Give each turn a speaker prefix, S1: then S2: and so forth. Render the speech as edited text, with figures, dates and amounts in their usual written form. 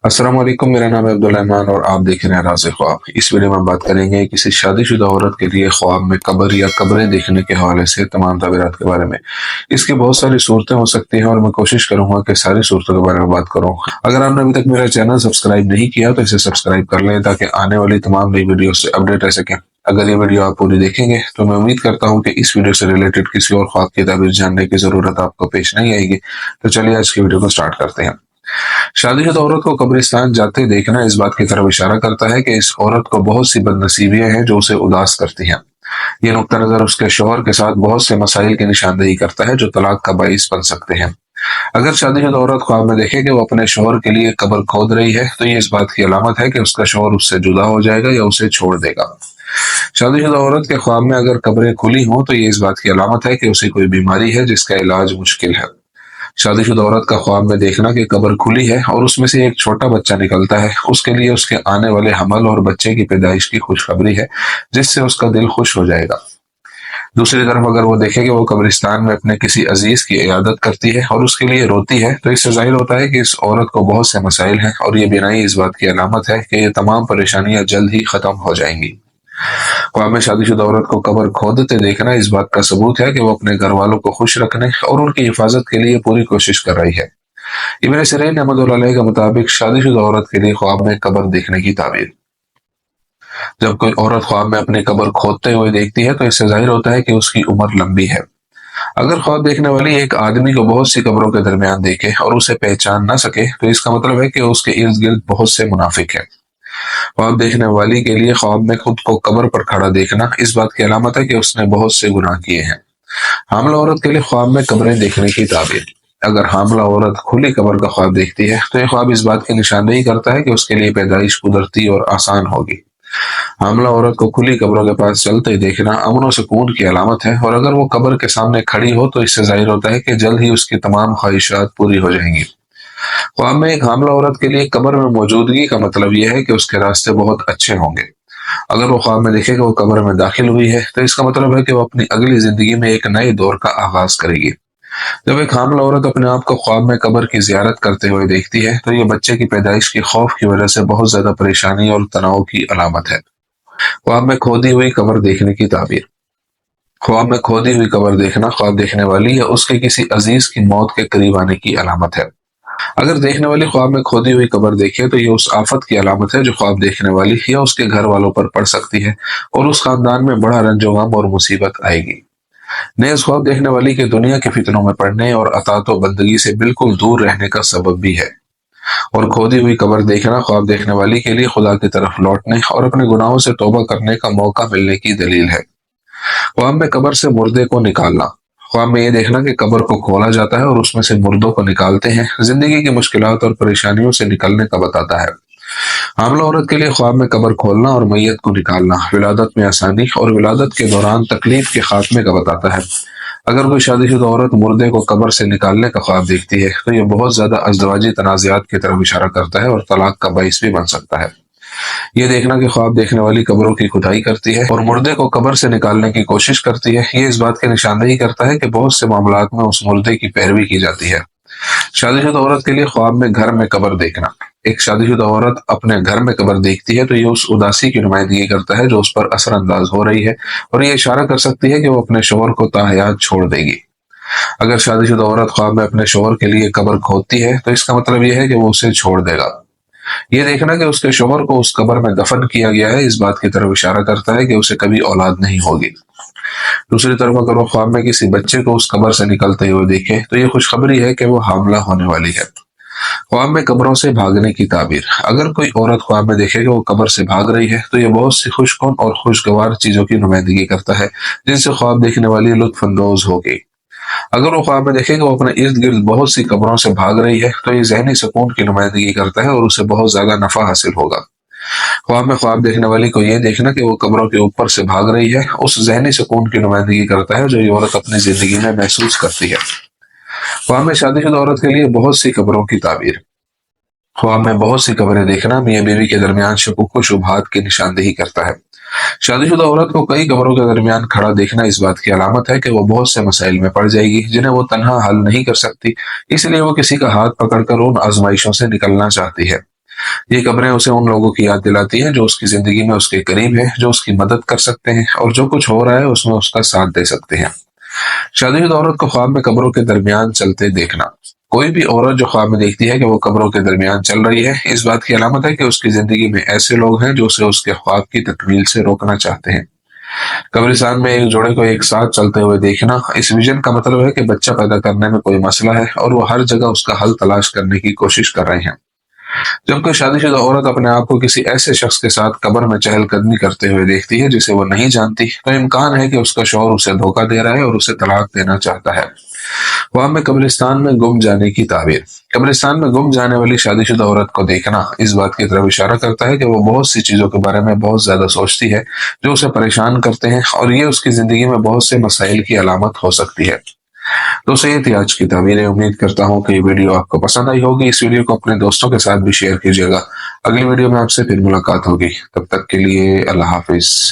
S1: अस्सलाम वालेकुम। मेरा नाम है अब्दुल रहमान और आप देख रहे हैं राज़ ख्वाब। इस वीडियो में हम बात करेंगे किसी शादीशुदा औरत के लिए ख्वाब में कब्र या कब्रें देखने के हवाले से तमाम तबीरात के बारे में। इसकी बहुत सारी सूरतें हो सकती हैं और मैं कोशिश करूंगा कि सारी सूरतों के बारे में बात करूं। अगर आपने अभी तक मेरा चैनल सब्सक्राइब नहीं किया तो इसे सब्सक्राइब कर लें ताकि आने वाली तमाम नई वीडियो से अपडेट रह सकें। अगर ये वीडियो आप पूरी देखेंगे तो मैं उम्मीद करता हूँ कि इस वीडियो से रिलेटेड किसी और ख्वाब की ताबीर जानने की जरूरत आपको पेश नहीं आएगी। तो चलिए आज की वीडियो को स्टार्ट करते हैं। शादीशुदा औरत को कब्रिस्तान जाते देखना इस बात की तरफ इशारा करता है कि इस औरत को बहुत सी बदनसीबियां हैं जो उसे उदास करती हैं। यह नुक्ता नजर उसके शौहर के साथ बहुत से मसाइल की निशानदेही करता है जो तलाक का बाइस बन सकते हैं। अगर शादीशुदा औरत ख्वाब में देखे कि वो अपने शौहर के लिए कब्र खोद रही है तो ये इस बात की अलामत है कि उसका शौहर उससे जुदा हो जाएगा या उसे छोड़ देगा। शादीशुदा औरत के ख्वाब में अगर कब्रें खुली हों तो ये इस बात की अलामत है कि उसे कोई बीमारी है जिसका इलाज मुश्किल है। शादीशुदा औरत का ख्वाब में देखना कि कब्र खुली है और उसमें से एक छोटा बच्चा निकलता है, उसके लिए उसके आने वाले हमल और बच्चे की पैदाइश की खुशखबरी है जिससे उसका दिल खुश हो जाएगा। दूसरी तरफ अगर वो देखे कि वो कब्रिस्तान में अपने किसी अजीज की इयादत करती है और उसके लिए रोती है तो इससे जाहिर होता है कि इस औरत को बहुत से मसाइल हैं और ये बिनाई इस बात की अलामत है कि ये तमाम परेशानियां जल्द ही खत्म हो जाएंगी। ख्वाब में शादीशुदा औरत को कब्र खोदते देखना इस बात का सबूत है कि वो अपने घर वालों को खुश रखने और उनकी हिफाजत के लिए पूरी कोशिश कर रही है। इब्न सिरीन रहमतुल्लाह अलैह के मुताबिक शादीशुदा औरत के लिए ख्वाब में कब्र देखने की ताबीर। जब कोई औरत ख्वाब में अपनी कब्र खोदते हुए देखती है तो इससे जाहिर होता है कि उसकी उम्र लंबी है। अगर ख्वाब देखने वाली एक आदमी को बहुत सी कब्रों के दरमियान देखे और उसे पहचान न सके तो इसका मतलब है कि उसके इर्द गिर्द बहुत से मुनाफिक हैं। ख्वाब देखने वाली के लिए ख्वाब में खुद को कब्र पर खड़ा देखना इस बात की अलामत है कि उसने बहुत से गुनाह किए हैं। हामला औरत के लिए ख्वाब में कब्रें देखने की ताबीर। अगर हामला औरत खुली कब्र का ख्वाब देखती है तो यह ख्वाब इस बात की निशानदेही करता है कि उसके लिए पैदाइश कुदरती और आसान होगी। हामला औरत को खुली कब्रों के पास चलते देखना अमन और सुकून की अलामत है और अगर वो कब्र के सामने खड़ी हो तो इससे जाहिर होता है कि जल्द ही उसकी तमाम ख्वाहिशात पूरी हो जाएंगी। ख्वाब में एक हामला औरत के लिए कब्र में मौजूदगी का मतलब यह है कि उसके रास्ते बहुत अच्छे होंगे। अगर वो ख्वाब में देखे कि वो कब्र में दाखिल हुई है तो इसका मतलब है कि वो अपनी अगली जिंदगी में एक नए दौर का आगाज करेगी। जब एक हामला औरत अपने आप को ख्वाब में कब्र की जियारत करते हुए देखती है तो ये बच्चे की पैदाइश के खौफ की वजह से बहुत ज्यादा परेशानी और तनाव की अलामत है। ख्वाब में खोदी हुई कब्र देखने की ताबीर। ख्वाब में खोदी हुई कब्र देखना ख्वाब देखने वाली या उसके किसी अजीज की मौत के करीब आने की अलामत है। अगर देखने वाली ख्वाब में खोदी हुई कब्र देखे तो ये उस आफत की अलामत है जो ख्वाब देखने वाली या उसके घर वालों पर पड़ सकती है और उस खानदान में बड़ा रंजो गम और मुसीबत आएगी। नेज ख्वाब देखने वाली के दुनिया के फितनों में पड़ने और अतातो बंदगी से बिल्कुल दूर रहने का सबब भी है। और खोदी हुई कब्र देखना ख्वाब देखने वाली के लिए खुदा की तरफ लौटने और अपने गुनाहों से तौबा करने का मौका मिलने की दलील है। ख्वाब में कब्र से मुर्दे को निकालना। ख्वाब में ये देखना कि कब्र को खोला जाता है और उसमें से मुर्दों को निकालते हैं जिंदगी की मुश्किलात और परेशानियों से निकलने का बताता है। हामला औरत के लिए ख्वाब में कब्र खोलना और मैयत को निकालना विलादत में आसानी और विलादत के दौरान तकलीफ के खात्मे का बताता है। अगर कोई शादीशुदा औरत मुर्दे को कब्र से निकालने का ख्वाब देखती है तो यह बहुत ज्यादा अज़दवाजी तनाज़ात की तरफ इशारा करता है और तलाक का बाइस भी बन सकता है। ये देखना कि ख्वाब देखने वाली कब्रों की खुदाई करती है और मुर्दे को कब्र से निकालने की कोशिश करती है ये इस बात की निशानदेही करता है कि बहुत से मामलात में उस मुर्दे की पैरवी की जाती है। शादीशुदा औरत के लिए ख्वाब में घर में कब्र देखना। एक शादीशुदा औरत अपने घर में कब्र देखती है तो ये उस उदासी की नुमाइंदगी करता है जो उस पर असर अंदाज हो रही है और ये इशारा कर सकती है कि वो अपने शौहर को ताहयात छोड़ देगी। अगर शादीशुदा औरत ख्वाब में अपने शौहर के लिए कब्र खोदती है तो इसका मतलब यह है कि वो उसे छोड़ देगा। ये देखना कि उसके शौहर को उस कब्र में दफन किया गया है इस बात की तरफ इशारा करता है कि उसे कभी औलाद नहीं होगी। दूसरी तरफ अगर वो ख्वाब में किसी बच्चे को उस कब्र से निकलते हुए देखे तो ये खुशखबरी है कि वो हामला होने वाली है। ख्वाब में कब्रों से भागने की ताबीर। अगर कोई औरत ख्वाब में देखे कि वो कब्र से भाग रही है तो ये बहुत सी खुशकुन और खुशगवार चीजों की नुमाइंदगी करता है जिनसे ख्वाब देखने वाली लुत्फ अंदोज होगी। अगर वो ख्वाब में देखे कि वो अपने इर्द गिर्द बहुत सी कब्रों से भाग रही है तो ये जहनी सुकून की नुमाइंदगी करता है और उसे बहुत ज्यादा नफा हासिल होगा। ख्वाब में ख्वाब देखने वाली को यह देखना कि वो कब्रों के ऊपर से भाग रही है उस जहनी सुकून की नुमाइंदगी करता है जो ये औरत अपनी जिंदगी में महसूस करती है। ख्वाब में शादीशुदा औरत के लिए बहुत सी कब्रों की ताबीर। ख्वाब में बहुत सी कब्रें देखना मियां बीवी के दरमियान शुकूक व शुबहात की निशानदेही करता है। शादीशुदा औरत को कई कब्रों के दरमियान खड़ा देखना इस बात की अलामत है कि वो बहुत से मसाइल में पड़ जाएगी जिन्हें वो तन्हा हल नहीं कर सकती, इसलिए वो किसी का हाथ पकड़कर उन आजमाइशों से निकलना चाहती है। یہ قبریں اسے ان لوگوں کی یاد دلاتی ہیں جو اس کی زندگی میں اس کے قریب ہے، جو اس کی مدد کر سکتے ہیں اور جو کچھ ہو رہا ہے اس میں اس کا ساتھ دے سکتے ہیں۔ شادی شدہ عورت کو خواب میں قبروں کے درمیان چلتے دیکھنا۔ کوئی بھی عورت جو خواب میں دیکھتی ہے کہ وہ قبروں کے درمیان چل رہی ہے، اس بات کی علامت ہے کہ اس کی زندگی میں ایسے لوگ ہیں جو اسے اس کے خواب کی تکمیل سے روکنا چاہتے ہیں۔ قبرستان میں ایک جوڑے کو ایک ساتھ چلتے ہوئے دیکھنا، اس ویژن کا مطلب ہے کہ بچہ پیدا کرنے میں کوئی مسئلہ ہے اور وہ ہر جگہ اس کا حل تلاش کرنے کی کوشش کر رہے ہیں۔ جب کوئی شادی شدہ عورت اپنے آپ کو کسی ایسے شخص کے ساتھ قبر میں چہل قدمی کرتے ہوئے دیکھتی ہے جسے وہ نہیں جانتی، تو امکان ہے کہ اس کا شوہر اسے دھوکہ دے رہا ہے اور اسے طلاق دینا چاہتا ہے۔ وہاں میں قبرستان میں گم جانے کی تعبیر۔ قبرستان میں گم جانے والی شادی شدہ عورت کو دیکھنا اس بات کی طرف اشارہ کرتا ہے کہ وہ بہت سی چیزوں کے بارے میں بہت زیادہ سوچتی ہے جو اسے پریشان کرتے ہیں، اور یہ اس کی زندگی میں بہت سے مسائل کی علامت ہو سکتی ہے۔ تو یہ تھی آج کی تعبیریں۔ امید کرتا ہوں کہ یہ ویڈیو آپ کو پسند آئی ہوگی۔ اس ویڈیو کو اپنے دوستوں کے ساتھ بھی شیئر کیجیے گا۔ اگلی ویڈیو میں آپ سے پھر ملاقات ہوگی، تب تک کے لیے اللہ حافظ۔